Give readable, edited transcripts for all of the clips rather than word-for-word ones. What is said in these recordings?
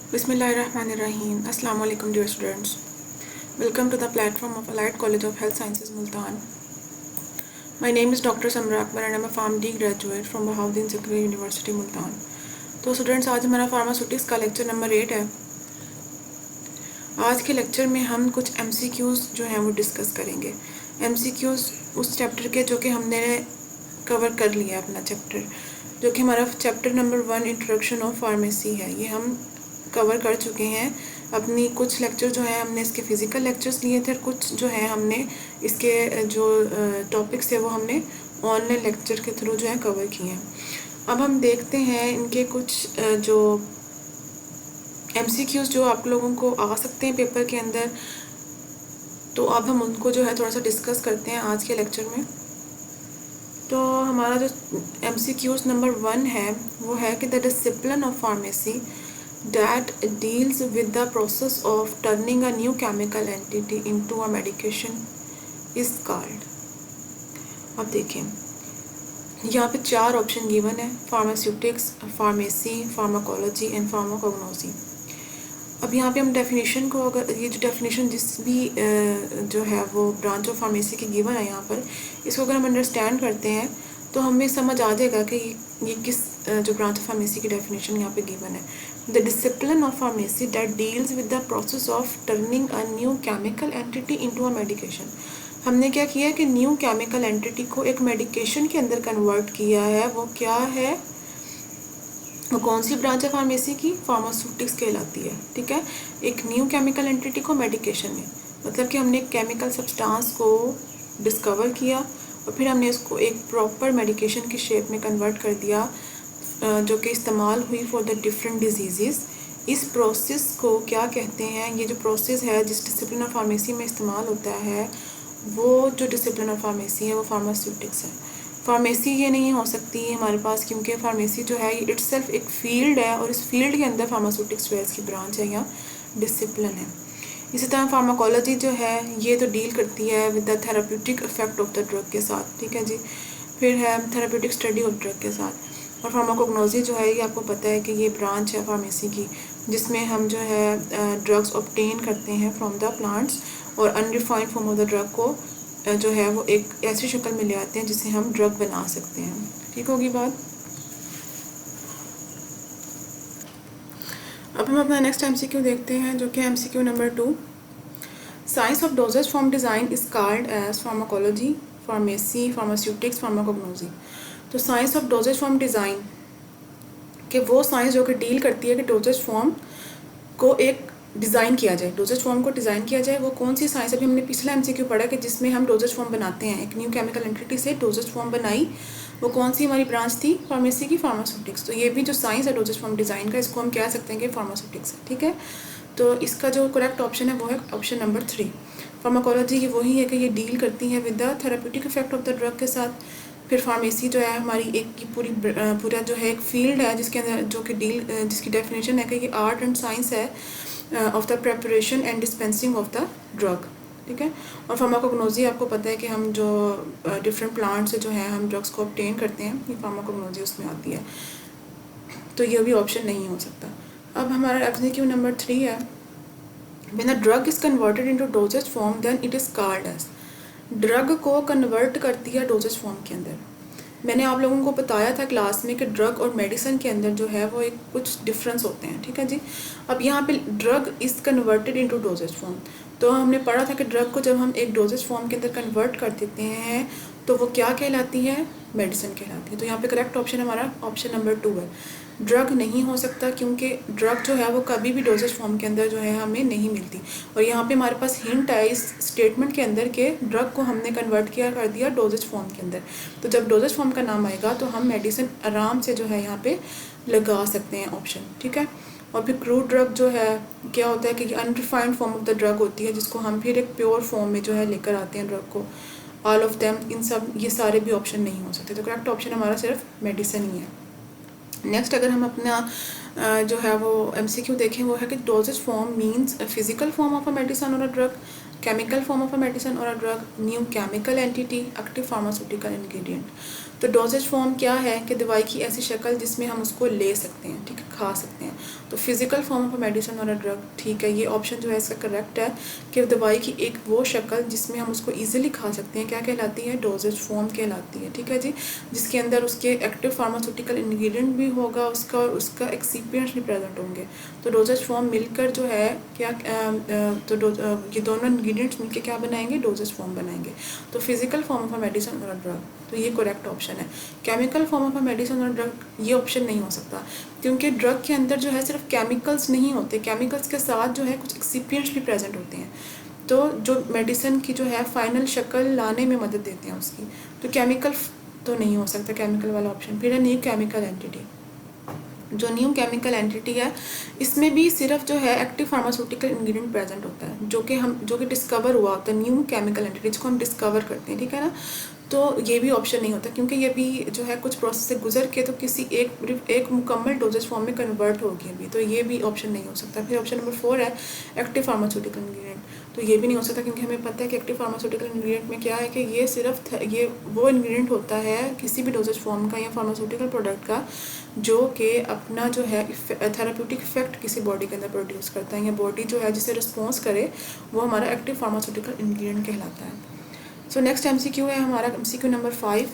Bismillahirrahmanirrahim. Assalamu alaikum dear students. Welcome to the platform of Allied College of Health Sciences Multan. My name is Dr. Samra Akbar and I am a PharmD graduate from Bahauddin Zakari University Multan. तो students आज हमारा pharmaceutics का lecture number 8 है। आज के lecture में हम कुछ MCQs जो हैं वो डिस्कस करेंगे। MCQs उस चैप्टर के जो कि हमने कवर कर लिया अपना चैप्टर, जो कि हमारा chapter number 1 introduction of pharmacy है। ये हम कवर कर चुके हैं। अपनी कुछ लेक्चर जो है हमने इसके फ़िज़िकल लेक्चर्स लिए थे और कुछ जो है हमने इसके जो टॉपिक्स थे वो हमने ऑनलाइन लेक्चर के थ्रू जो है कवर किए हैं। अब हम देखते हैं इनके कुछ जो MCQs जो आप लोगों को आ सकते हैं पेपर के अंदर, तो अब हम उनको जो है थोड़ा सा डिस्कस करते हैं आज के लेक्चर में। तो हमारा जो MCQs नंबर 1 है वो है कि the discipline of pharmacy that deals with the process of turning a new chemical entity into a medication is called। अब देखें यहाँ पे 4 ऑप्शन गिवन है, pharmaceutics, pharmacy, pharmacology and pharmacognosy. अब यहाँ पे हम डेफिनेशन को, अगर ये जो डेफिनेशन जिस भी जो है वो ब्रांच ऑफ फार्मेसी की गिवन है यहाँ पर, इसको अगर हम अंडरस्टैंड करते हैं तो हमें समझ आ जाएगा कि ये किस जो ब्रांच ऑफ फार्मेसी की डेफिनेशन यहाँ पे गिवन है। The discipline of pharmacy that deals with the process of turning a new chemical entity into a medication. हमने क्या किया कि न्यू केमिकल एंटिटी को एक मेडिकेशन के अंदर कन्वर्ट किया है। वो क्या है, वो कौन सी ब्रांच है फार्मेसी की? फार्मास्यूटिक्स कहलाती है। ठीक है, एक न्यू केमिकल एंटिटी को मेडिकेशन में, मतलब कि हमने एक केमिकल सब्सटेंस को डिस्कवर किया और फिर हमने इसको एक प्रॉपर मेडिकेशन की शेप में कन्वर्ट कर दिया, जो कि इस्तेमाल हुई फॉर द डिफरेंट डिजीज़। इस प्रोसेस को क्या कहते हैं? ये जो प्रोसेस है जिस डिसिप्लिन ऑफ फार्मेसी में इस्तेमाल होता है, वो जो डिसिप्लिन ऑफ फार्मेसी है वो फार्मास्यूटिक्स है। फार्मेसी ये नहीं हो सकती हमारे पास, क्योंकि फार्मेसी जो है ये इटसेल्फ एक फील्ड है और इस फील्ड के अंदर फार्मास्यूटिक्स जो है इसकी ब्रांच है या डिसिप्लिन है। इसी तरह फार्माकोलॉजी जो है ये तो डील करती है with the therapeutic effect of the drug के साथ। ठीक है जी, फिर है थेराप्यूटिक स्टडी ऑफ ड्रग के साथ। और फार्माकोग्नोसी जो है ये आपको पता है कि ये ब्रांच है फार्मेसी की, जिसमें हम जो है ड्रग्स ऑब्टेन करते हैं फ्रॉम द प्लांट्स और undefined form of the drug को जो है वो एक ऐसी शक्ल में ले आते हैं जिससे हम ड्रग बना सकते हैं। ठीक होगी बात। अब हम अपना नेक्स्ट MCQ देखते हैं, जो कि MCQ number 2। Science of dosage form design is called as pharmacology, pharmacy, pharmaceutics, pharmacognosy. तो science of dosage form design कि वो साइंस जो कि डील करती है कि डोजेज फॉर्म को एक डिज़ाइन किया जाए, डोजेज फॉर्म को डिज़ाइन किया जाए। वो कौन सी साइंस? अभी हमने पिछला MCQ पढ़ा कि जिसमें हम डोजेज फॉर्म बनाते हैं, एक न्यू केमिकल एंटिटी से डोजेज फॉर्म बनाई, वो कौन सी हमारी ब्रांच थी? फार्मेसी की, फार्मास्यूटिक्स। तो ये भी जो साइंस है डोजेज फॉर्म डिज़ाइन का, इसको हम कह सकते हैं कि फार्मास्यूटिक्स है। ठीक है, तो इसका जो करेक्ट ऑप्शन है वो है ऑप्शन नंबर 3। फार्माकोलॉजी की वही है कि ये डील करती है with the therapeutic effect of the drug के साथ। फिर फार्मेसी जो है हमारी एक की पूरा जो है एक फील्ड है जिसके अंदर जो कि जिसकी डेफिनेशन है कि ये आर्ट एंड साइंस है of the preparation and dispensing of the drug. ठीक है, और फार्माकोग्नोसी आपको पता है कि हम जो डिफरेंट प्लांट से जो है हम ड्रग्स को ऑब्टेन करते हैं, ये फार्माकोग्नोसी उसमें आती है। तो ये भी ऑप्शन नहीं हो सकता। अब हमारा MCQ नंबर 3 है, when a drug is converted into dosage form then it is called as. Drug को कन्वर्ट करती है डोजेज फॉर्म के अंदर। मैंने आप लोगों को बताया था क्लास में कि ड्रग और मेडिसिन के अंदर जो है वो एक कुछ डिफरेंस होते हैं। ठीक है जी, अब यहाँ पे drug is converted into dosage form, तो हमने पढ़ा था कि ड्रग को जब हम एक डोजेज फॉर्म के अंदर कन्वर्ट कर देते हैं तो वो क्या कहलाती है? मेडिसिन कहलाती है। तो यहाँ पे करेक्ट ऑप्शन हमारा ऑप्शन नंबर 2 है। ड्रग नहीं हो सकता, क्योंकि ड्रग जो है वो कभी भी डोजेज फॉर्म के अंदर जो है हमें नहीं मिलती। और यहाँ पे हमारे पास हिंट है इस स्टेटमेंट के अंदर के ड्रग को हमने कन्वर्ट किया कर दिया डोजेज फॉर्म के अंदर। तो जब डोजेज फॉर्म का नाम आएगा तो हम मेडिसिन आराम से जो है यहाँ पे लगा सकते हैं ऑप्शन। ठीक है, और फिर क्रूड ड्रग जो है क्या होता है कि undefined form of the drug होती है, जिसको हम फिर एक प्योर फॉर्म में जो है लेकर आते हैं ड्रग को। ऑल ऑफ देम, इन सब ये सारे भी ऑप्शन नहीं हो सकते। तो करेक्ट ऑप्शन हमारा सिर्फ मेडिसिन ही है। नेक्स्ट अगर हम अपना जो है वो MCQ देखें, वो है कि dosage form means physical form of a medicine और a drug, chemical form of a medicine और a drug, new chemical entity, active pharmaceutical ingredient. तो डोजेज फॉर्म क्या है कि दवाई की ऐसी शक्ल जिसमें हम उसको ले सकते हैं, ठीक है, खा सकते हैं। तो फिजिकल फॉर्म ऑफ मेडिसिन और अ ड्रग, ठीक है, ये ऑप्शन जो है इसका करेक्ट है कि दवाई की एक वो शक्ल जिसमें हम उसको ईजिली खा सकते हैं, क्या कहलाती है, डोजेज फॉर्म कहलाती है, ठीक है जी, जिसके अंदर उसके एक्टिव फार्मास्यूटिकल इंग्रेडिएंट भी होगा उसका, और उसका एक्सिपिएंट्स भी प्रेजेंट होंगे। तो डोजेज फॉर्म मिलकर जो है क्या ये दोनों इंग्रेडिएंट्स मिलकर क्या बनाएंगे, डोजेज फॉर्म बनाएंगे। तो physical form of a medicine और अ ड्रग, तो ये करेक्ट ऑप्शन है। Chemical form of a medicine और ड्रग, ये ऑप्शन नहीं हो सकता, क्योंकि ड्रग के अंदर जो है सिर्फ केमिकल्स नहीं होते, केमिकल्स के साथ जो है कुछ एक्सिपिएंट्स भी प्रेजेंट होते हैं, तो जो मेडिसिन की जो है फाइनल शक्ल लाने में मदद देते हैं उसकी। तो केमिकल तो नहीं हो सकता, केमिकल वाला ऑप्शन। फिर है न्यू केमिकल एंटिटी। जो न्यू केमिकल एंटिटी है इसमें भी सिर्फ जो है एक्टिव फार्मास्यूटिकल इंग्रेडिएंट प्रेजेंट होता है, जो कि डिस्कवर हुआ होता है, न्यू केमिकल एंटिटी जिसको हम डिस्कवर करते हैं, ठीक है ना। तो ये भी ऑप्शन नहीं होता, क्योंकि ये भी जो है कुछ प्रोसेस से गुजर के तो किसी एक मुकम्मल डोजेज फॉर्म में कन्वर्ट होगी अभी, तो ये भी ऑप्शन नहीं हो सकता। फिर ऑप्शन नंबर 4 है एक्टिव फार्मास्यूटिकल इंग्रेडिएंट। तो ये भी नहीं हो सकता, क्योंकि हमें पता है कि एक्टिव फार्मास्यूटिकल इंग्रेडिएंट में क्या है कि ये सिर्फ ये वो इंग्रेडिएंट होता है किसी भी डोजेज फॉर्म का या फार्मास्यूटिकल प्रोडक्ट का जो कि अपना जो है थेराप्यूटिक इफेक्ट किसी बॉडी के अंदर प्रोड्यूस करता है, या बॉडी जो है जिसे रिस्पॉन्स करे वो हमारा एक्टिव फार्मास्यूटिकल इंग्रेडिएंट कहलाता है। सो नेक्स्ट एमसीक्यू है हमारा एमसीक्यू नंबर 5,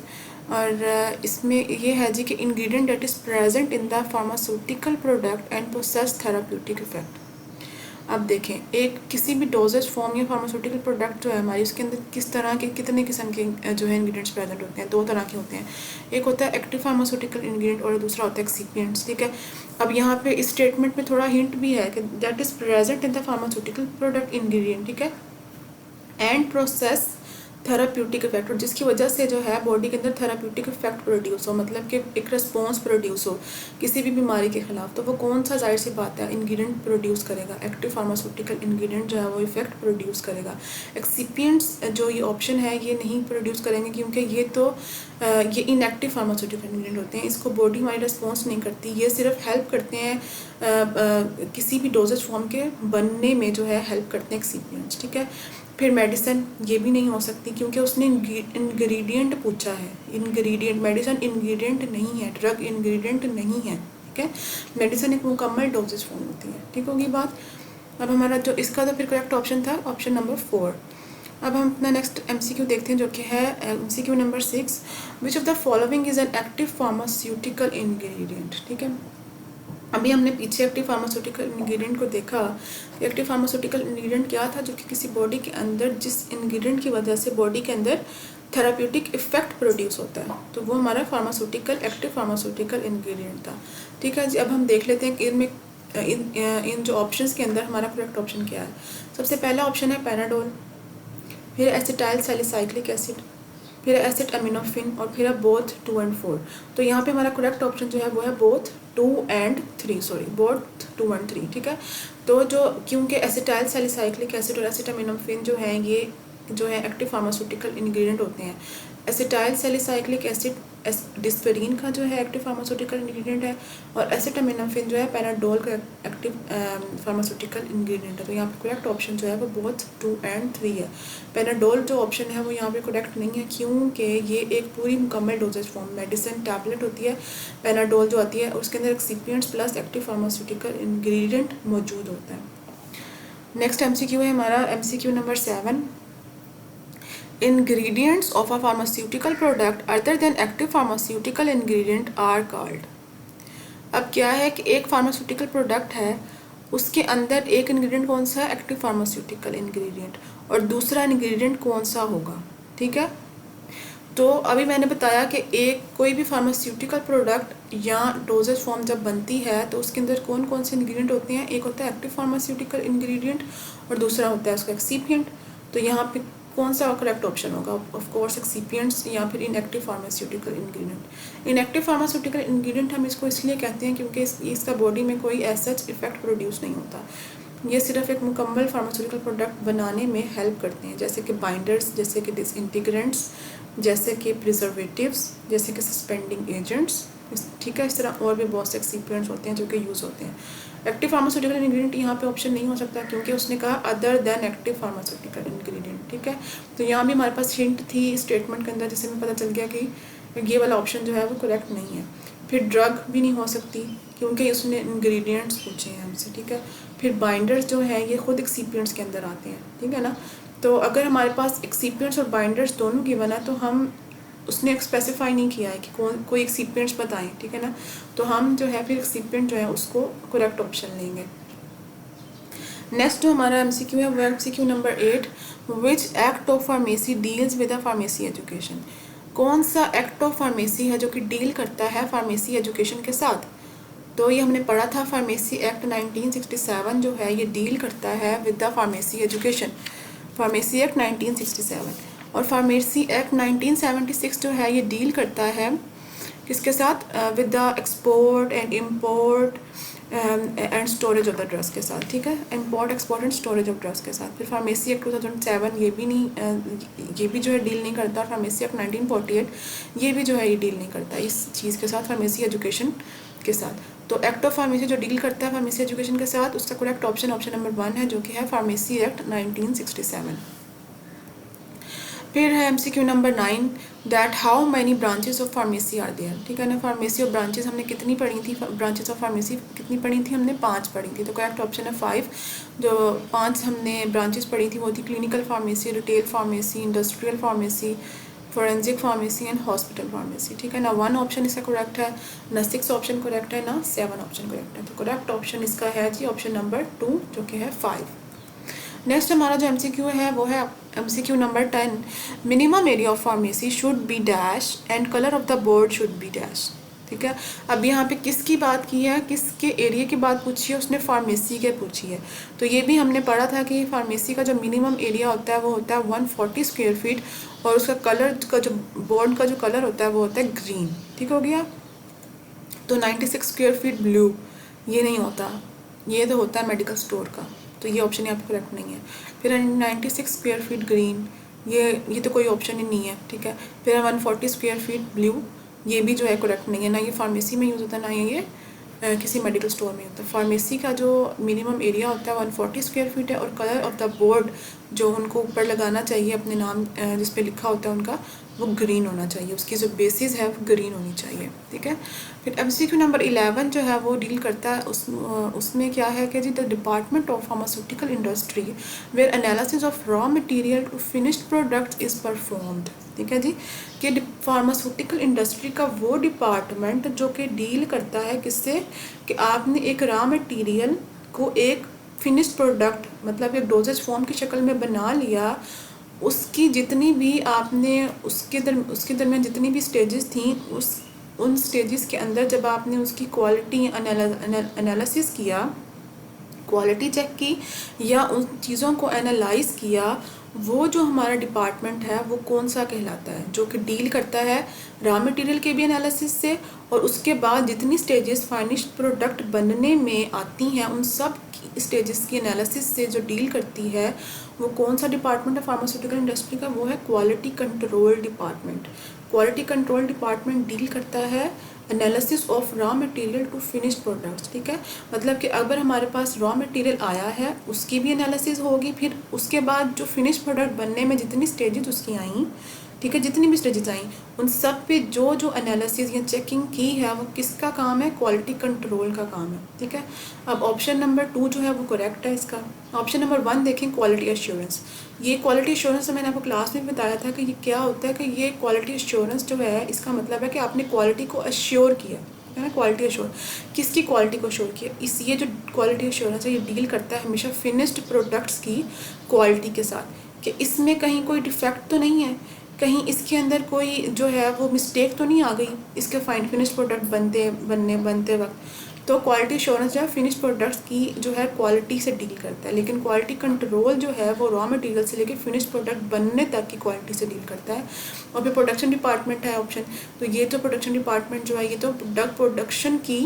और इसमें ये है जी कि ingredient that is present in the pharmaceutical product and possess therapeutic effect. अब देखें, एक किसी भी डोजेज फॉर्म या फार्मास्यूटिकल प्रोडक्ट जो है हमारी, उसके अंदर किस तरह के कितने किस्म के जो है इंग्रेडिएंट्स प्रेजेंट होते हैं, 2 तरह के होते हैं। एक होता है एक्टिव फार्मास्यूटिकल इंग्रेडिएंट और दूसरा होता है एक्सिपिएंट्स, ठीक है। अब यहाँ पे इस स्टेटमेंट में थोड़ा हिंट भी है कि that is present in the pharmaceutical product ingredient, ठीक है, एंड प्रोसेस थेराप्यूटिक इफेक्ट, और जिसकी वजह से जो है बॉडी के अंदर थेराप्यूटिक इफेक्ट प्रोड्यूस हो, मतलब कि एक रिस्पॉन्स प्रोड्यूस हो किसी भी बीमारी के खिलाफ, तो वो कौन सा, जाहिर सी बात है, इंग्रेडिएंट प्रोड्यूस करेगा, एक्टिव फार्मास्यूटिकल इंग्रेडिएंट जो है वो इफेक्ट प्रोड्यूस करेगा। एक्सिपिएंट्स जो ये ऑप्शन है ये नहीं प्रोड्यूस करेंगे, क्योंकि ये इनएक्टिव फार्मास्यूटिकल इंग्रेडिएंट होते हैं, इसको बॉडी हमारी रिस्पॉन्स नहीं करती, ये सिर्फ हेल्प करते हैं किसी भी डोजेज फॉर्म के बनने में जो है हेल्प करते हैं एक्सिपिएंट्स, ठीक है। फिर मेडिसिन, ये भी नहीं हो सकती, क्योंकि उसने इंग्रेडिएंट पूछा है, इंग्रेडिएंट, मेडिसिन इंग्रेडिएंट नहीं है, ड्रग इंग्रेडिएंट नहीं है, ठीक है। मेडिसिन एक मुकम्मल डोजेज फॉर्म होती है, ठीक होगी बात। अब हमारा जो इसका तो फिर करेक्ट ऑप्शन था ऑप्शन नंबर 4। अब हम अपना नेक्स्ट एमसीक्यू देखते हैं, जो कि है MCQ number 6, which of the following is an active pharmaceutical ingredient, ठीक है। अभी हमने पीछे एक्टिव फार्मास्यूटिकल इंग्रेडिएंट को देखा। एक्टिव फार्मास्यूटिकल इंग्रेडिएंट क्या था, जो कि किसी बॉडी के अंदर जिस इंग्रेडिएंट की वजह से बॉडी के अंदर थेराप्यूटिक इफेक्ट प्रोड्यूस होता है, तो वो हमारा फार्मास्यूटिकल एक्टिव फार्मास्यूटिकल इंग्रेडिएंट था, ठीक है जी। अब हम देख लेते हैं कि इनमें इन जो ऑप्शंस के अंदर हमारा करेक्ट ऑप्शन क्या है। सबसे पहला ऑप्शन है पैराडोल, फिर एसिटाइल सैलिसाइक्लिक एसिड, फिर एसिड अमीनोफिन, और फिर है बोथ 2 और 4। तो यहाँ पे हमारा करेक्ट ऑप्शन जो है वो है बोथ 2 और 3, ठीक है। तो जो क्योंकि एसिटाइल सैलिसाइक्लिक एसिड और एसिड अमीनोफिन जो है ये जो है एक्टिव फार्मास्यूटिकल इंग्रेडिएंट होते हैं। एसिटाइल सैलिसाइक्लिक एसिड डिस्पेरिन का जो है एक्टिव फार्मास्यूटिकल इंग्रेडिएंट है, और एसिटामिनोफेन जो है पैराडोल का एक्टिव फार्मास्यूटिकल इंग्रेडिएंट है। तो यहाँ पे करेक्ट ऑप्शन जो है वो बोथ 2 और 3 है। पैराडोल जो ऑप्शन है वो यहाँ पे करेक्ट नहीं है, क्योंकि ये एक पूरी मुकम्मल डोजेज फॉर्म मेडिसिन टैबलेट होती है। पैराडोल जो आती है उसके अंदर excipients plus active pharmaceutical ingredient मौजूद होता है। नेक्स्ट एमसीक्यू है हमारा MCQ number 7। Ingredients of a pharmaceutical product other than active pharmaceutical ingredient are called। अब क्या है कि एक फार्मास्यूटिकल प्रोडक्ट है, उसके अंदर एक इंग्रेडिएंट कौन सा है, एक्टिव फार्मास्यूटिकल इंग्रेडिएंट, और दूसरा इंग्रेडिएंट कौन सा होगा, ठीक है। तो अभी मैंने बताया कि एक कोई भी फार्मास्यूटिकल प्रोडक्ट या डोजेज फॉर्म जब बनती है तो उसके अंदर कौन कौन से इंग्रेडिएंट होते हैं, एक होता है एक्टिव फार्मास्यूटिकल इंग्रेडिएंट और दूसरा होता है उसका एक्सिपिएंट। तो यहाँ पे कौन सा करेक्ट ऑप्शन होगा, ऑफ कोर्स एक्सिपिएंट्स या फिर inactive pharmaceutical ingredient. Inactive pharmaceutical ingredient हम इसको इसलिए कहते हैं क्योंकि इसका बॉडी में कोई ऐसा इफेक्ट प्रोड्यूस नहीं होता, ये सिर्फ एक मुकम्मल फार्मास्यूटिकल प्रोडक्ट बनाने में हेल्प करते हैं, जैसे कि बाइंडर्स, जैसे कि डिसइंटीग्रेंट्स, जैसे कि प्रिजर्वेटिव्स, जैसे कि सस्पेंडिंग एजेंट्स, ठीक है। इस तरह और भी बहुत से एक्सिपिएंट्स होते हैं जो कि यूज़ होते हैं। एक्टिव फार्मास्यूटिकल इंग्रेडिएंट यहाँ पे ऑप्शन नहीं हो सकता, क्योंकि उसने कहा other than active pharmaceutical ingredient, ठीक है। तो यहाँ भी हमारे पास हिंट थी स्टेटमेंट के अंदर, जिससे हमें पता चल गया कि ये वाला ऑप्शन जो है वो करेक्ट नहीं है। फिर ड्रग भी नहीं हो सकती क्योंकि उसने इंग्रेडिएंट्स पूछे हैं हमसे, ठीक है। फिर बाइंडर्स जो है ये खुद एक्सिपिएंट्स के अंदर आते हैं, ठीक है ना। तो अगर हमारे पास एक्सिपिएंट्स और बाइंडर्स दोनों गिवन है तो हम उसने स्पेसिफाई नहीं किया है कि कोई एक्सिपिएंट्स बताएं, ठीक है ना। तो हम जो है फिर एक्सिपिएंट जो है उसको करेक्ट ऑप्शन लेंगे। नेक्स्ट जो हमारा एमसीक्यू है वो MCQ number 8, which act of pharmacy deals with a pharmacy education. कौन सा एक्ट ऑफ फार्मेसी है जो कि डील करता है फार्मेसी एजुकेशन के साथ। तो ये हमने पढ़ा था फार्मेसी एक्ट 1967 जो है ये डील करता है with the pharmacy education, pharmacy act 1967। और फार्मेसी एक्ट 1976 जो है ये डील करता है किसके साथ, with the export and import and storage of the drugs के साथ, ठीक है। Import export and storage of drugs के साथ। फिर फार्मेसी एक्ट 2007 ये भी नहीं, ये भी जो है डील नहीं करता। फार्मेसी एक्ट 1948 ये भी जो है ये डील नहीं करता इस चीज़ के साथ, फार्मेसी एजुकेशन के साथ। तो एक्ट ऑफ फार्मेसी जो डील करता है फार्मेसी एजुकेशन के साथ उसका करेक्ट ऑप्शन ऑप्शन नंबर 1 है जो कि है फार्मेसी एक्ट 1967। फिर है MCQ number 9, that how many branches of pharmacy are there, ठीक है ना। फार्मेसी ऑफ ब्रांचेस हमने कितनी पढ़ी थी, ब्रांचेस ऑफ फार्मेसी कितनी पढ़ी थी हमने, 5 पढ़ी थी। तो करेक्ट ऑप्शन है 5। जो 5 हमने ब्रांचेस पढ़ी थी वो थी clinical pharmacy, retail pharmacy, industrial pharmacy, forensic pharmacy and hospital pharmacy, ठीक है ना। 1 ऑप्शन इसका करेक्ट है, ना 6 ऑप्शन करेक्ट है, ना 7 ऑप्शन करेक्ट है। तो करेक्ट ऑप्शन इसका है जी ऑप्शन नंबर 2 जो कि है 5। नेक्स्ट हमारा जो एमसीक्यू है वो है MCQ number 10, minimum area of pharmacy should be dash and colour of the board should be dash, ठीक है। अब यहाँ पे किसकी बात की है, किसके एरिया की बात पूछी है, उसने फार्मेसी के पूछी है। तो ये भी हमने पढ़ा था कि फार्मेसी का जो मिनिमम एरिया होता है वो होता है 140 स्क्वायर फीट और उसका कलर का जो बोर्ड का जो कलर होता है वो होता है ग्रीन, ठीक हो गया। तो 96 स्क्वायर फीट ब्लू ये नहीं होता, ये तो होता है मेडिकल स्टोर का, तो ये ऑप्शन यहाँ पे करेक्ट नहीं है। फिर 96 स्क्वायर फीट ग्रीन ये तो कोई ऑप्शन ही नहीं है, ठीक है। फिर 140 स्क्वायर फीट ब्लू ये भी जो है करेक्ट नहीं है, ना ये फार्मेसी में यूज़ होता है ना ये किसी मेडिकल स्टोर में होता है। फार्मेसी का जो मिनिमम एरिया होता है 140 स्क्वायर फीट है और कलर ऑफ द बोर्ड जो उनको ऊपर लगाना चाहिए अपने नाम जिस पे लिखा होता है उनका वो ग्रीन होना चाहिए, उसकी जो बेसिस है वो ग्रीन होनी चाहिए, ठीक है। फिर एमसीक्यू नंबर 11 जो है वो डील करता है उसमें क्या है कि जी the department of pharmaceutical industry where analysis of raw material to finished products is performed, ठीक है जी। कि फार्मास्यूटिकल इंडस्ट्री का वो डिपार्टमेंट जो कि डील करता है किससे, कि आपने एक रॉ मटेरियल को एक फिनिश्ड प्रोडक्ट मतलब एक डोजेज फॉर्म की शक्ल में बना लिया, उसकी जितनी भी आपने उसके दरमियान जितनी भी स्टेजेस थी उन स्टेजेस के अंदर जब आपने उसकी क्वालिटी एनालिसिस किया, क्वालिटी चेक की या उन चीज़ों को एनालाइज किया, वो जो हमारा डिपार्टमेंट है वो कौन सा कहलाता है, जो कि डील करता है रॉ मटेरियल के भी एनालिसिस से और उसके बाद जितनी स्टेजेस फाइनिश्ड प्रोडक्ट बनने में आती हैं उन सब स्टेजेस की एनालिसिस से जो डील करती है वो कौन सा डिपार्टमेंट है फार्मास्यूटिकल इंडस्ट्री का, वो है quality control department. Quality control department deal करता है analysis of raw material to finished products, ठीक है। मतलब कि अगर हमारे पास रॉ मटेरियल आया है उसकी भी एनालिसिस होगी, फिर उसके बाद जो फिनिश्ड प्रोडक्ट बनने में जितनी स्टेजेस उसकी आई, ठीक है, जितनी भी स्टेजेस आई उन सब पे जो जो एनालिसिस या चेकिंग की है वो किसका काम है, क्वालिटी कंट्रोल का काम है, ठीक है। अब ऑप्शन नंबर 2 जो है वो करेक्ट है इसका। ऑप्शन नंबर 1 देखें क्वालिटी एश्योरेंस। ये क्वालिटी एश्योरेंस मैंने आपको क्लास में बताया था कि ये क्या होता है, कि ये क्वालिटी एश्योरेंस जो है इसका मतलब है कि आपने क्वालिटी को एश्योर किया है ना। क्वालिटी एश्योर किसकी क्वालिटी को एश्योर किया, इस ये जो क्वालिटी एश्योरेंस है ये डील करता है हमेशा फिनिश्ड प्रोडक्ट्स की क्वालिटी के साथ, कि इसमें कहीं कोई डिफेक्ट तो नहीं है, कहीं इसके अंदर कोई जो है वो मिस्टेक तो नहीं आ गई इसके फिनिश्ड प्रोडक्ट बनते वक्त। तो क्वालिटी एश्योरेंस जो है फिनिश प्रोडक्ट्स की जो है क्वालिटी से डील करता है, लेकिन क्वालिटी कंट्रोल जो है वो रॉ मटेरियल से लेकर फिनिश प्रोडक्ट बनने तक की क्वालिटी से डील करता है। और फिर प्रोडक्शन डिपार्टमेंट है ऑप्शन, तो ये तो प्रोडक्शन डिपार्टमेंट जो है ये तो ड्रग प्रोडक्शन की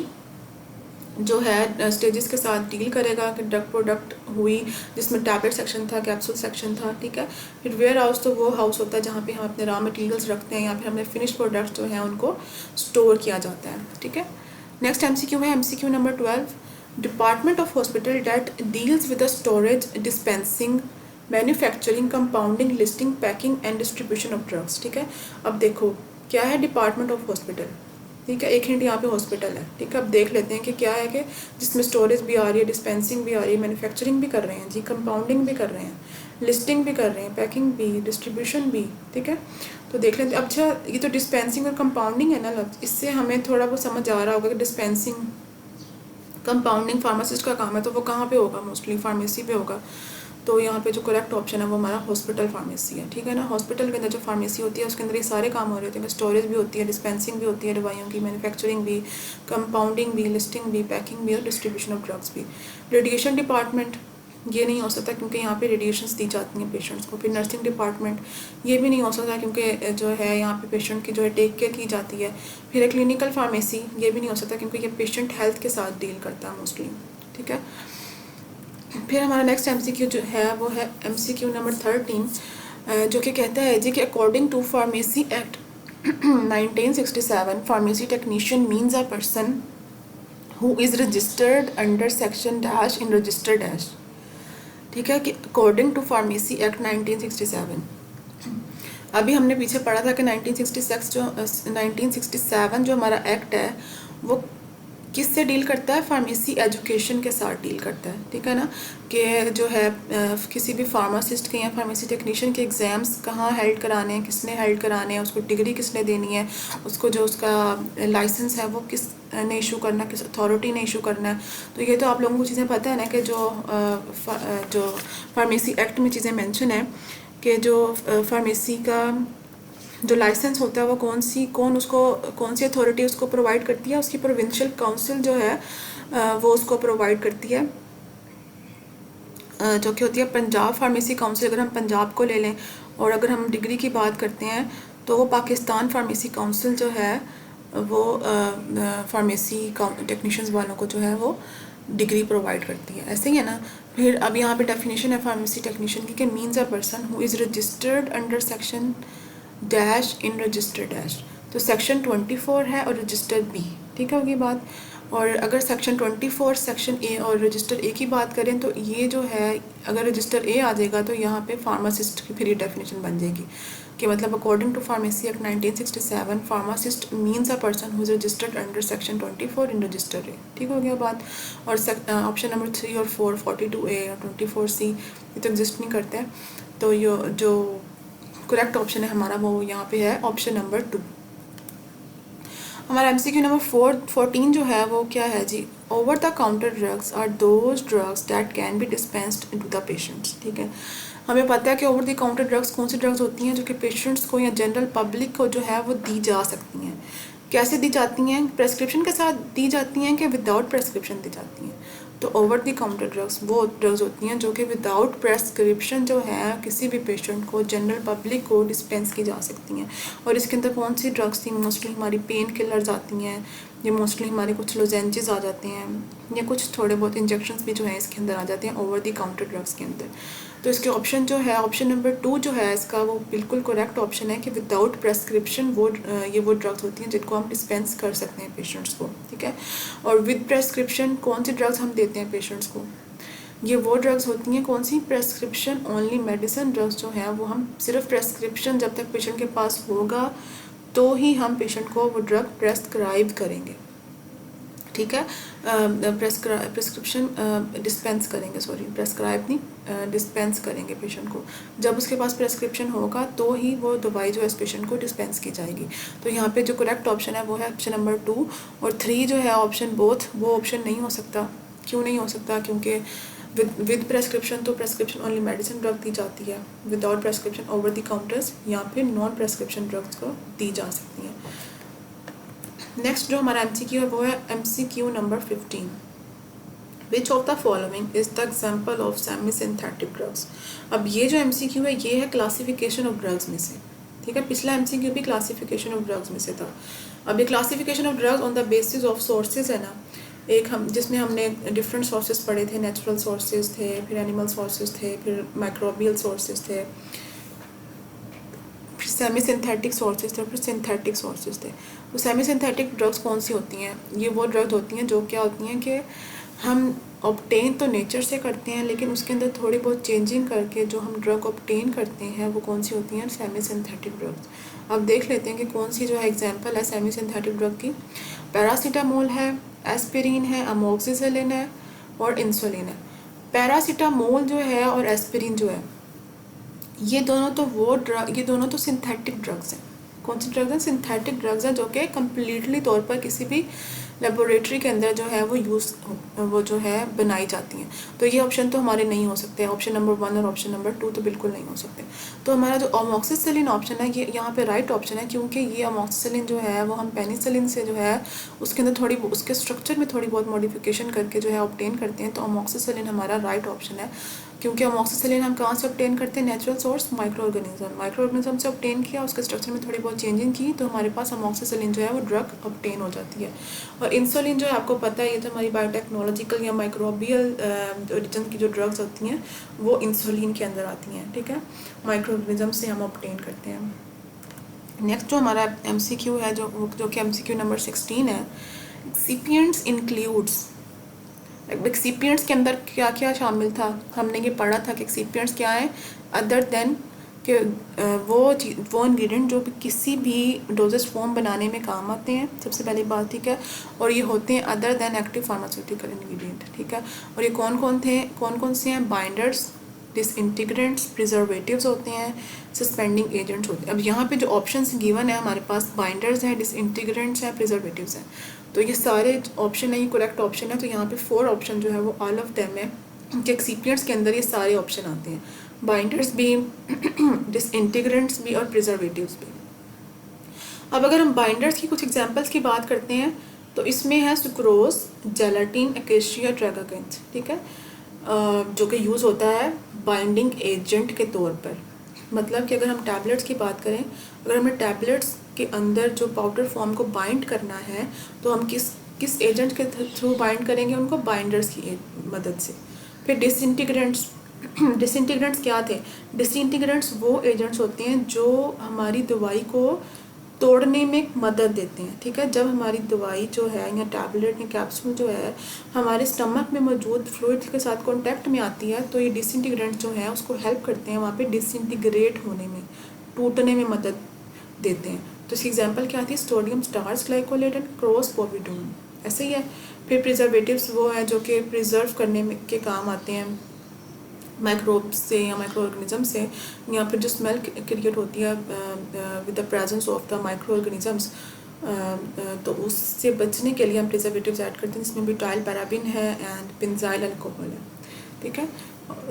जो है स्टेजेस के साथ डील करेगा कि ड्रग प्रोडक्ट हुई जिसमें टैबलेट सेक्शन था, कैप्सूल सेक्शन था, ठीक है। फिर वेयर हाउस तो वो हाउस होता है जहाँ पे हम अपने रॉ मटेरियल्स रखते हैं या फिर हमने फिनिश प्रोडक्ट्स जो हैं उनको स्टोर किया जाता है, ठीक है। नेक्स्ट एमसीक्यू है MCQ number 12, department of hospital date deals with the storage, dispensing, manufacturing, compounding, listing, packing and distribution of drugs, ठीक है। अब देखो क्या है, डिपार्टमेंट ऑफ हॉस्पिटल, ठीक है। एक हिंट यहाँ पे हॉस्पिटल है, ठीक है। अब देख लेते हैं कि क्या है, कि जिसमें स्टोरेज भी आ रही है, डिस्पेंसिंग भी आ रही है, मैन्युफैक्चरिंग भी कर रहे हैं जी, कंपाउंडिंग भी कर रहे हैं, लिस्टिंग भी कर रहे हैं, पैकिंग भी, डिस्ट्रीब्यूशन भी, ठीक है। तो देख लेते हैं। अच्छा, ये तो डिस्पेंसिंग और कंपाउंडिंग है ना, इससे हमें थोड़ा बहुत समझ आ रहा होगा कि डिस्पेंसिंग कंपाउंडिंग फार्मासिस्ट का काम है, तो वो कहाँ पे होगा, मोस्टली फार्मेसी पे होगा। तो यहाँ पे जो करेक्ट ऑप्शन है वो हमारा हॉस्पिटल फार्मेसी है, ठीक है ना। हॉस्पिटल के अंदर जो फार्मेसी होती है उसके अंदर ये सारे काम हो रहे होते हैं, स्टोरेज भी होती है, डिस्पेंसिंग भी होती है दवाइयों की, मैन्युफैक्चरिंग भी, कंपाउंडिंग भी, लिस्टिंग भी, पैकिंग भी और डिस्ट्रीब्यूशन ऑफ ड्रग्स भी। रेडिएशन डिपार्टमेंट ये नहीं हो सकता क्योंकि यहाँ पे रेडिएशंस दी जाती हैं पेशेंट्स को। फिर नर्सिंग डिपार्टमेंट ये भी नहीं हो सकता क्योंकि जो है यहाँ पे पेशेंट की जो है टेक केयर की जाती है। फिर क्लिनिकल फार्मेसी ये भी नहीं हो सकता क्योंकि ये पेशेंट हेल्थ के साथ डील करता है मोस्टली, ठीक है। फिर हमारा नेक्स्ट एमसीक्यू जो है वो है एमसीक्यू नंबर 13, जो कि कहता है जी कि according to pharmacy act 1967 pharmacy technician means a person who is registered under section dash in register dash, ठीक है। कि अकॉर्डिंग टू फार्मेसी एक्ट 1967, अभी हमने पीछे पढ़ा था कि 1967 जो हमारा एक्ट है वो किससे डील करता है, फार्मेसी एजुकेशन के साथ डील करता है, ठीक है ना। कि जो है किसी भी फार्मासिस्ट के या फार्मेसी टेक्नीशियन के एग्ज़ाम्स कहाँ हेल्ड कराने हैं, किसने हेल्ड कराने हैं, उसको डिग्री किसने देनी है, उसको जो उसका लाइसेंस है वो किस ने इशू करना, किस अथॉरिटी ने इशू करना है। तो ये तो आप लोगों को चीज़ें पता है ना कि जो फार्मेसी एक्ट में चीज़ें मेंशन है कि जो फार्मेसी का जो लाइसेंस होता है वो कौन सी अथॉरिटी उसको प्रोवाइड करती है, उसकी प्रोविंशियल काउंसिल जो है वो उसको प्रोवाइड करती है, जो कि होती है पंजाब फार्मेसी काउंसिल। अगर हम पंजाब को ले लें और अगर हम डिग्री की बात करते हैं तो वो पाकिस्तान फार्मेसी काउंसिल जो है वो फार्मेसी टेक्नीशियंस वालों को जो है वो डिग्री प्रोवाइड करती है, ऐसे ही है ना। फिर अब यहाँ पे डेफिनेशन है फार्मेसी टेक्नीशियन की कि means a person who is registered under section dash in register dash. तो सेक्शन 24 है और रजिस्टर बी, ठीक है होगी बात। और अगर सेक्शन 24 सेक्शन ए और रजिस्टर ए की बात करें तो ये जो है अगर रजिस्टर ए आ जाएगा तो यहाँ पे फार्मासिस्ट की फिर डेफिनेशन बन जाएगी कि मतलब according to pharmacy act 1967 pharmacist means a person who is registered under section 24 in register A, ठीक हो गया बात। और ऑप्शन नंबर 3 और 4 42A और 24C ये तो एग्जिस्ट नहीं करते हैं। तो ये जो करेक्ट ऑप्शन है हमारा वो यहाँ पे है ऑप्शन नंबर 2। हमारा एमसीक्यू नंबर 14 जो है वो क्या है जी, over the counter drugs are those drugs that can be dispensed into the patients, ठीक है। हमें पता है कि ओवर द काउंटर ड्रग्स कौन सी ड्रग्स होती हैं जो कि पेशेंट्स को या जनरल पब्लिक को जो है वो दी जा सकती हैं। कैसे दी जाती हैं, प्रेस्क्रिप्शन के साथ दी जाती हैं कि विदाउट प्रेस्क्रिप्शन दी जाती हैं। तो ओवर दी काउंटर ड्रग्स वो ड्रग्स होती हैं जो कि विदाउट प्रेस्क्रिप्शन जो है किसी भी पेशेंट को, जनरल पब्लिक को डिस्पेंस की जा सकती हैं। और इसके अंदर कौन सी ड्रग्स थी, मोस्टली हमारी पेन किलर्स आती हैं, ये मोस्टली हमारे कुछ लोजेंजेस आ जाते हैं या कुछ थोड़े बहुत इंजेक्शंस भी जो है इसके अंदर आ जाते हैं ओवर दी काउंटर ड्रग्स के अंदर। तो इसके ऑप्शन जो है ऑप्शन नंबर 2 जो है इसका वो बिल्कुल करेक्ट ऑप्शन है कि विदाउट प्रेस्क्रिप्शन ये वो ड्रग्स होती हैं जिनको हम डिस्पेंस कर सकते हैं पेशेंट्स को, ठीक है। और विद प्रेस्क्रिप्शन कौन सी ड्रग्स हम देते हैं पेशेंट्स को, ये वो ड्रग्स होती हैं कौन सी, प्रेस्क्रिप्शन ओनली मेडिसिन ड्रग्स जो है वो हम सिर्फ प्रेस्क्रिप्शन जब तक पेशेंट के पास होगा तो ही हम पेशेंट को वो ड्रग प्रेस्क्राइब करेंगे, ठीक है। प्रेस्क्रिप्शन डिस्पेंस करेंगे, सॉरी प्रेस्क्राइब नहीं, डिस्पेंस करेंगे पेशेंट को। जब उसके पास प्रेस्क्रिप्शन होगा तो ही वो दवाई जो है इस पेशेंट को डिस्पेंस की जाएगी। तो यहाँ पे जो करेक्ट ऑप्शन है वो है ऑप्शन नंबर 2 और 3 जो है ऑप्शन बोथ, वो ऑप्शन नहीं हो सकता। क्यों नहीं हो सकता, क्योंकि विद प्रेस्क्रिप्शन तो प्रेस्क्रिप्शन ओनली मेडिसिन ड्रग दी जाती है, without prescription over the counters या फिर नॉन प्रेस्क्रिप्शन ड्रग्स को दी जा सकती हैं। नेक्स्ट जो हमारा एमसीक्यू है वो है MCQ number 15। Which of the following is the example of semi synthetic drugs. अब ये जो एमसीक्यू है ये है क्लासिफिकेशन ऑफ ड्रग्स में से, ठीक है। पिछला एमसीक्यू भी क्लासिफिकेशन ऑफ ड्रग्स में से था। अब ये classification of drugs on the basis of sources है ना, एक हम जिसमें हमने डिफरेंट सोर्सेज पढ़े थे, नेचुरल सोर्सेज थे, फिर एनिमल सोर्सेज थे, फिर माइक्रोबियल सोर्सेज थे, फिर सेमी सिंथेटिक सोर्सेज थे, फिर सिंथेटिक सोर्सेज थे। तो सेमी सिंथेटिक ड्रग्स कौन सी होती हैं, ये वो ड्रग्स होती हैं जो क्या होती हैं कि हम ऑब्टेन तो नेचर से करते हैं लेकिन उसके अंदर थोड़ी बहुत चेंजिंग करके जो हम ड्रग ऑब्टेन करते हैं वो कौन सी होती हैं, सेमी सिंथेटिक ड्रग्स। अब देख लेते हैं कि कौन सी जो है एग्जांपल है सेमी सिंथेटिक ड्रग की। पैरासीटामोल है, एस्पिरिन है, अमोक्सिसिलिन है और इंसुलिन है। पैरासीटामोल जो है और एस्पिरिन जो है, ये दोनों तो सिंथेटिक ड्रग्स हैं। कौन सी ड्रग्स हैं? सिंथेटिक ड्रग्स हैं, जो कि कम्प्लीटली तौर पर किसी भी लेबोरेटरी के अंदर जो है वो जो है बनाई जाती हैं। तो ये ऑप्शन तो हमारे नहीं हो सकते, ऑप्शन नंबर 1 और ऑप्शन नंबर 2 तो बिल्कुल नहीं हो सकते। तो हमारा जो अमोक्सिसिलिन ऑप्शन है ये यहाँ पे राइट ऑप्शन है, क्योंकि ये अमोक्सिसिलिन जो है वो हम पेनिसिलिन से जो है उसके अंदर उसके स्ट्रक्चर में थोड़ी बहुत मॉडिफिकेशन करके जो है ऑब्टेन करते हैं। तो अमोक्सिसिलिन हमारा राइट ऑप्शन है, क्योंकि अमोक्सिसिलिन हम कहाँ से ऑब्टेन करते हैं? नेचुरल सोर्स माइक्रो ऑर्गेनिज्म से ऑब्टेन किया, उसके स्ट्रक्चर में थोड़ी बहुत चेंजिंग की, तो हमारे पास अमोक्सिसिलिन जो है वो ड्रग ऑब्टेन हो जाती है। और इंसुलिन जो है आपको पता है, ये तो हमारी बायोटेक्नोलॉजिकल या माइक्रोबियल ओरिजिन की जो ड्रग्स होती हैं वो इंसुलिन के अंदर आती हैं, ठीक है, माइक्रो ऑर्गेनिज्म से हम ऑब्टेन करते हैं। नेक्स्ट जो हमारा MCQ है, जो कि MCQ नंबर 16 है, एक्सिपिएंट्स इंक्लूड्स। एक्सिपिएंट्स के अंदर क्या क्या शामिल था? हमने ये पढ़ा था कि एक्सिपिएंट्स क्या है, अदर देन कि वो इंग्रेडिएंट जो किसी भी डोजेज फॉर्म बनाने में काम आते हैं, सबसे पहली बात, ठीक है। और ये होते हैं other than active pharmaceutical ingredient, ठीक है। और ये कौन कौन से हैं? बाइंडर्स, डिसइंटीग्रेंट्स, प्रिजर्वेटिव्स होते हैं, सस्पेंडिंग एजेंट्स होते हैं। अब यहाँ पे जो ऑप्शंस गिवन है हमारे पास, बाइंडर्स हैं, डिसइंटीग्रेंट्स हैं, प्रिजर्वेटिव्स हैं, तो ये सारे ऑप्शन है, ये करेक्ट ऑप्शन है। तो यहाँ पे 4 ऑप्शन जो है वो ऑल ऑफ देम है कि एक्सिपिएंट्स के अंदर ये सारे ऑप्शन आते हैं, बाइंडर्स भी, डिसइंटीग्रेंट्स भी और प्रिजर्वेटिव्स भी। अब अगर हम बाइंडर्स की कुछ एग्जांपल्स की बात करते हैं तो इसमें है सुक्रोज, जेलाटिन, अकेशिया, ट्रैगाकिन्स, ठीक है, जो कि यूज़ होता है बाइंडिंग एजेंट के तौर पर। मतलब कि अगर हम टैबलेट्स की बात करें, अगर हमें टैबलेट्स के अंदर जो पाउडर फॉर्म को बाइंड करना है तो हम किस एजेंट के थ्रू बाइंड करेंगे उनको? बाइंडर्स की मदद से। फिर डिसइंटीग्रेंट्स क्या थे? डिसइंटीग्रेंट्स वो एजेंट्स होते हैं जो हमारी दवाई को तोड़ने में मदद देते हैं, ठीक है। जब हमारी दवाई जो है या टैबलेट या कैप्सूल जो है हमारे स्टमक में मौजूद फ्लूइड के साथ कांटेक्ट में आती है, तो ये डिसइंटीग्रेंट जो है उसको हेल्प करते हैं वहाँ पे डिसइंटीग्रेट होने में, टूटने में मदद देते हैं। तो इसकी एग्जांपल क्या थी? Sodium starch glycolate and cross povidone, ऐसे ही है। फिर प्रिजर्वेटिव्स वो हैं जो कि प्रिजर्व करने में के काम आते हैं माइक्रोब्स से या माइक्रो ऑर्गेनिज्म से, या फिर जो स्मेल क्रिएट होती है with the presence of the micro organisms, तो उससे बचने के लिए हम प्रिजर्वेटिव्स ऐड करते हैं, जिसमें ब्यूटाइल पैराबिन है एंड बेंजाइल अल्कोहल है, ठीक है।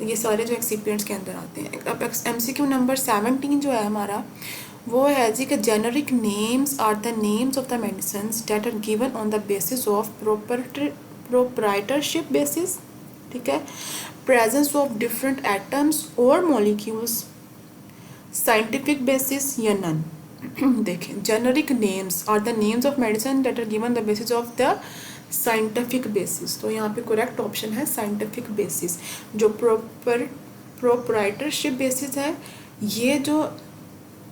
ये सारे जो एक्सिपिएंट्स के अंदर आते हैं। अब MCQ नंबर 17 जो है हमारा, वो है जी कि generic names are the names of the medicines that are given on the basis of proprietorship basis, ठीक है, presence of different atoms or molecules, scientific basis या none। देखें, generic names are the names of medicine that are given the basis of the scientific basis। तो यहाँ पे correct option है scientific basis। जो proprietorship basis है, ये जो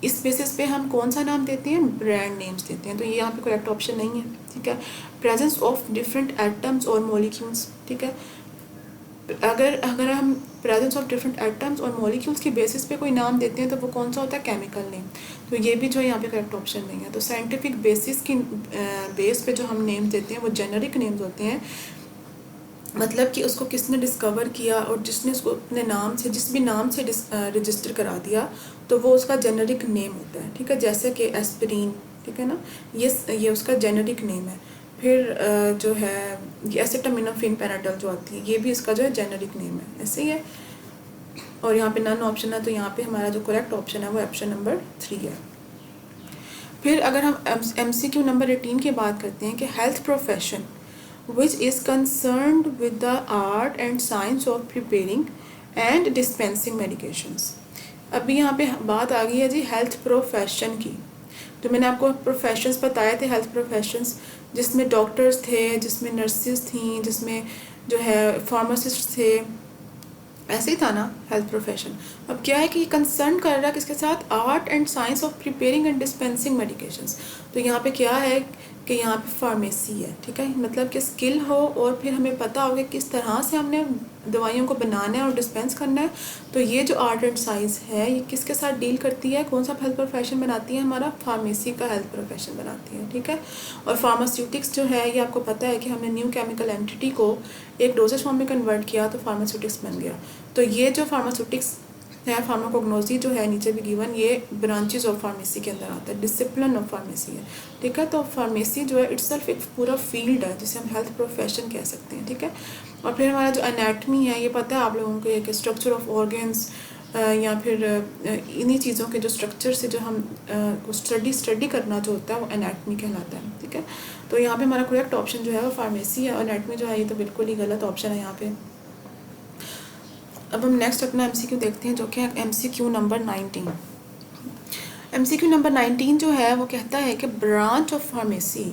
इस बेसिस पे हम कौन सा नाम देते हैं? ब्रांड नेम्स देते हैं, तो ये यहाँ पे करेक्ट ऑप्शन नहीं है, ठीक है। प्रेजेंस ऑफ डिफरेंट एटम्स और मॉलिक्यूल्स, ठीक है। अगर हम प्रेजेंस ऑफ डिफरेंट एटम्स और मॉलिक्यूल्स की बेसिस पे कोई नाम देते हैं तो वो कौन सा होता है? Chemical name. तो ये भी जो यहाँ पे करेक्ट ऑप्शन नहीं है। तो साइंटिफिक बेसिस की बेस पे जो हम नेम्स देते हैं वो जेनरिक नेम्स होते हैं, मतलब कि उसको किसने डिस्कवर किया और जिसने उसको अपने नाम से, जिस भी नाम से रजिस्टर करा दिया, तो वो उसका जेनरिक नेम होता है, ठीक है। जैसे कि एस्पिरिन, ठीक है ना, ये उसका जेनरिक नेम है। फिर जो है ये एसिटामिनोफेन पैराडल जो आती है, ये भी इसका जो है जेनरिक नेम है, ऐसे ही है। और यहाँ पे नन ऑप्शन है, तो यहाँ पे हमारा जो करेक्ट ऑप्शन है वो ऑप्शन नंबर 3 है। फिर अगर हम MCQ नंबर 18 की बात करते हैं कि health profession which is concerned with the art and science of preparing and dispensing medications। अभी यहाँ पे बात आ गई है जी हेल्थ प्रोफेशन की। तो मैंने आपको प्रोफेशंस बताए थे, हेल्थ प्रोफेशंस, जिसमें डॉक्टर्स थे, जिसमें नर्सेज थी, जिसमें जो है फार्मासिस्ट थे, ऐसे ही था ना हेल्थ प्रोफेशन। अब क्या है कि ये कंसर्न कर रहा है किसके साथ? Art and science of preparing and dispensing medications. तो यहाँ पे क्या है कि यहाँ पे फार्मेसी है, ठीक है, मतलब कि स्किल हो और फिर हमें पता हो कि किस तरह से हमने दवाइयों को बनाना है और डिस्पेंस करना है। तो ये जो आर्ट एंड साइंस है ये किसके साथ डील करती है, कौन सा हेल्थ प्रोफेशन बनाती है, हमारा फार्मेसी का हेल्थ प्रोफेशन बनाती है, ठीक है। और फार्मास्यूटिक्स जो है ये आपको पता है कि हमने न्यू केमिकल एंटिटी को एक डोजेज फॉर्म में कन्वर्ट किया तो फार्मास्यूटिक्स बन गया। तो ये जो फार्मास्यूटिक्स है, फार्माकोग्नोसी जो है नीचे भी गिवन, ये ब्रांचेज ऑफ फार्मेसी के अंदर आता है, डिसिप्लिन ऑफ फार्मेसी है, ठीक है। तो फार्मेसी जो है इट्सल्फ एक पूरा फील्ड है जिसे हम हेल्थ प्रोफेशन कह सकते हैं, ठीक है। और फिर हमारा जो एनाटमी है ये पता है आप लोगों को, एक स्ट्रक्चर ऑफ ऑर्गन्स या फिर इन्हीं चीज़ों के जो स्ट्रक्चर से जो हम स्टडी करना जो होता है वो एनाटमी कहलाता है, ठीक है। तो यहाँ पे हमारा करेक्ट ऑप्शन जो है वो फार्मेसी है, और एनाटमी जो है ये तो बिल्कुल ही गलत ऑप्शन है यहाँ पे। अब हम नेक्स्ट अपना एमसीक्यू देखते हैं जो कि एमसीक्यू नंबर 19। एमसीक्यू नंबर 19 जो है वो कहता है कि branch of pharmacy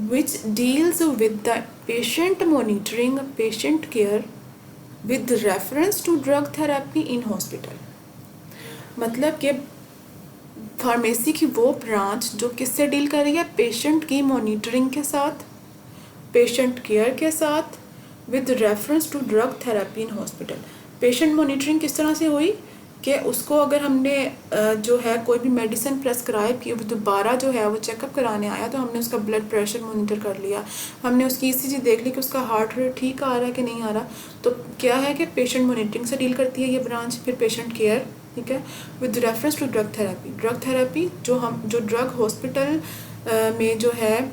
which deals with the patient monitoring patient care with reference to drug therapy in hospital. मतलब कि फार्मेसी की वो ब्रांच जो किससे डील कर रही है, पेशेंट की मॉनिटरिंग के साथ, पेशेंट केयर के साथ, with reference to drug therapy in hospital. Patient monitoring किस तरह से हुई कि उसको अगर हमने जो है कोई भी मेडिसिन प्रेस्क्राइब की, दोबारा जो है वो चेकअप कराने आया तो हमने उसका ब्लड प्रेशर मॉनिटर कर लिया, हमने उसकी ईसीजी देख ली कि उसका हार्ट रेट ठीक आ रहा है कि नहीं आ रहा। तो क्या है कि पेशेंट मॉनिटरिंग से डील करती है ये ब्रांच। फिर पेशेंट केयर, ठीक है, with reference to drug therapy. Drug therapy जो ड्रग हॉस्पिटल में जो है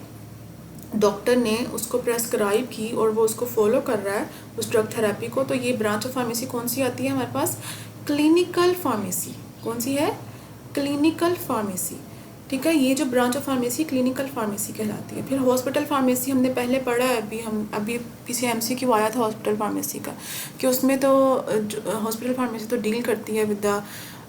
डॉक्टर ने उसको प्रेस्क्राइब की और वो उसको फॉलो कर रहा है उस ड्रग थेरेपी को, तो ये ब्रांच ऑफ फार्मेसी कौन सी आती है हमारे पास, क्लिनिकल फार्मेसी। कौन सी है, क्लिनिकल फार्मेसी, ठीक है। ये जो branch of pharmacy clinical pharmacy कहलाती है। फिर हॉस्पिटल फार्मेसी हमने पहले पढ़ा है, अभी पीछे एमसीक्यू आया था हॉस्पिटल फार्मेसी का, कि उसमें तो हॉस्पिटल फार्मेसी तो डील करती है with the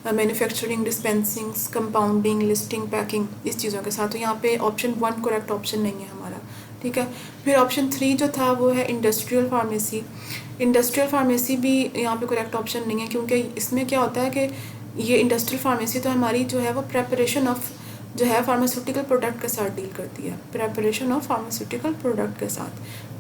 manufacturing, dispensing, compounding, listing, packing, इस चीज़ों के साथ। तो यहाँ पे ऑप्शन 1 करेक्ट ऑप्शन नहीं है हमारा, ठीक है। फिर ऑप्शन 3 जो था वो है इंडस्ट्रियल फार्मेसी। इंडस्ट्रियल फार्मेसी भी यहाँ पे करेक्ट ऑप्शन नहीं है, क्योंकि इसमें क्या होता है कि ये इंडस्ट्रियल फार्मेसी तो हमारी जो है वो प्रेपरेशन ऑफ जो है फार्मास्यूटिकल प्रोडक्ट के साथ डील करती है, प्रेपरेशन ऑफ फार्मास्यूटिकल प्रोडक्ट के साथ,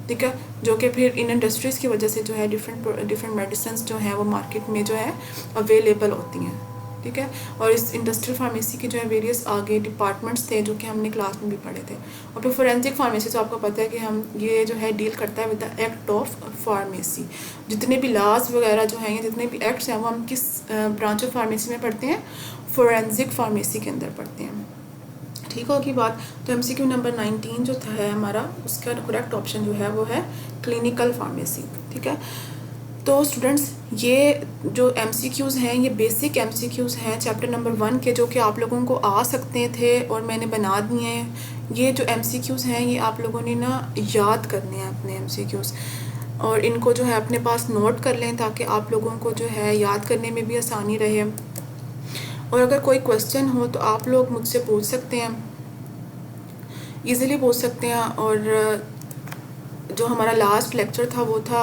ठीक है। जो कि फिर इन इंडस्ट्रीज़ की वजह से जो है डिफरेंट मेडिसिन जो है वो मार्केट में जो है अवेलेबल होती हैं, ठीक है। और इस इंडस्ट्रियल फार्मेसी के जो है वेरियस आगे डिपार्टमेंट्स थे जो कि हमने क्लास में भी पढ़े थे। और फिर फोरेंसिक फार्मेसी तो आपको पता है कि हम ये जो है डील करता है with the act of pharmacy. जितने भी लॉज वगैरह जो हैं, जितने भी एक्ट्स हैं वो हम किस ब्रांच ऑफ फार्मेसी में पढ़ते हैं, फोरेंसिक फार्मेसी के अंदर पढ़ते हैं, ठीक होगी बात। तो एमसीक्यू नंबर 19 जो है हमारा, उसका करेक्ट ऑप्शन जो है वो है क्लिनिकल फार्मेसी, ठीक है। तो स्टूडेंट्स ये जो एमसीक्यूज़ हैं ये बेसिक एमसीक्यूज़ हैं चैप्टर नंबर 1 के, जो कि आप लोगों को आ सकते थे और मैंने बना दिए हैं। ये जो एमसीक्यूज़ हैं ये आप लोगों ने ना याद करने हैं अपने एमसीक्यूज़, और इनको जो है अपने पास नोट कर लें ताकि आप लोगों को जो है याद करने में भी आसानी रहे। और अगर कोई क्वेश्चन हो तो आप लोग मुझसे पूछ सकते हैं, इजीली पूछ सकते हैं। और जो हमारा लास्ट लेक्चर था वो था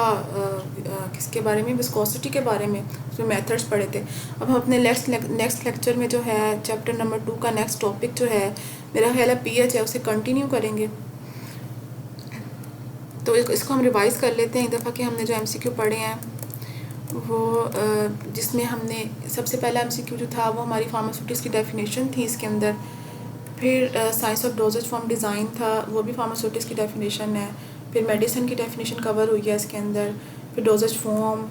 किसके बारे में, विस्कोसिटी के बारे में, उसमें मेथड्स पढ़े थे। अब हम अपने नेक्स्ट लेक्चर में जो है चैप्टर नंबर 2 का नेक्स्ट टॉपिक जो है मेरा ख्याल है पीएच है, उसे कंटिन्यू करेंगे। तो इसको हम रिवाइज़ कर लेते हैं एक दफ़ा कि हमने जो एमसीक्यू पढ़े हैं वो जिसमें हमने सबसे पहला एमसीक्यू जो था वो हमारी फार्मास्यूटिक्स की डेफिनेशन थी इसके अंदर। फिर science of dosage form design था, वो भी फार्मास्यूटिक्स की डेफिनेशन है। फिर मेडिसिन की डेफिनेशन कवर हुई है इसके अंदर। फिर डोजेज फॉर्म,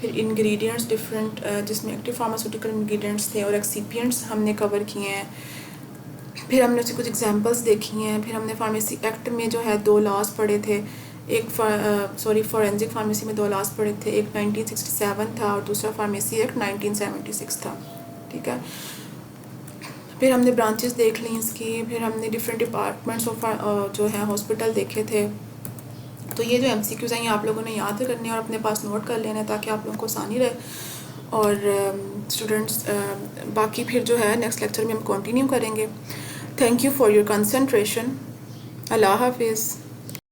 फिर इंग्रेडिएंट्स डिफरेंट जिसमें एक्टिव फार्मास्यूटिकल इंग्रेडिएंट्स थे और एक्सिपिएंट्स हमने कवर किए हैं। फिर हमने उससे कुछ एग्जांपल्स देखी हैं। फिर हमने फार्मेसी एक्ट में जो है 2 लॉज पढ़े थे, एक फॉरेंसिक फार्मेसी में 2 लॉज पढ़े थे, एक 1967 था और दूसरा फार्मेसी एक्ट 1976 था, ठीक है। फिर हमने ब्रांचेस देख ली इसकी, फिर हमने डिफरेंट डिपार्टमेंट्स ऑफ जो है हॉस्पिटल देखे थे। तो ये जो एमसीक्यूज़ हैं ये आप लोगों ने याद करने और अपने पास नोट कर लेना ताकि आप लोगों को आसानी रहे। और स्टूडेंट्स बाकी फिर जो है नेक्स्ट लेक्चर में हम कंटिन्यू करेंगे। Thank you for your concentration. अल्लाह हाफिज़।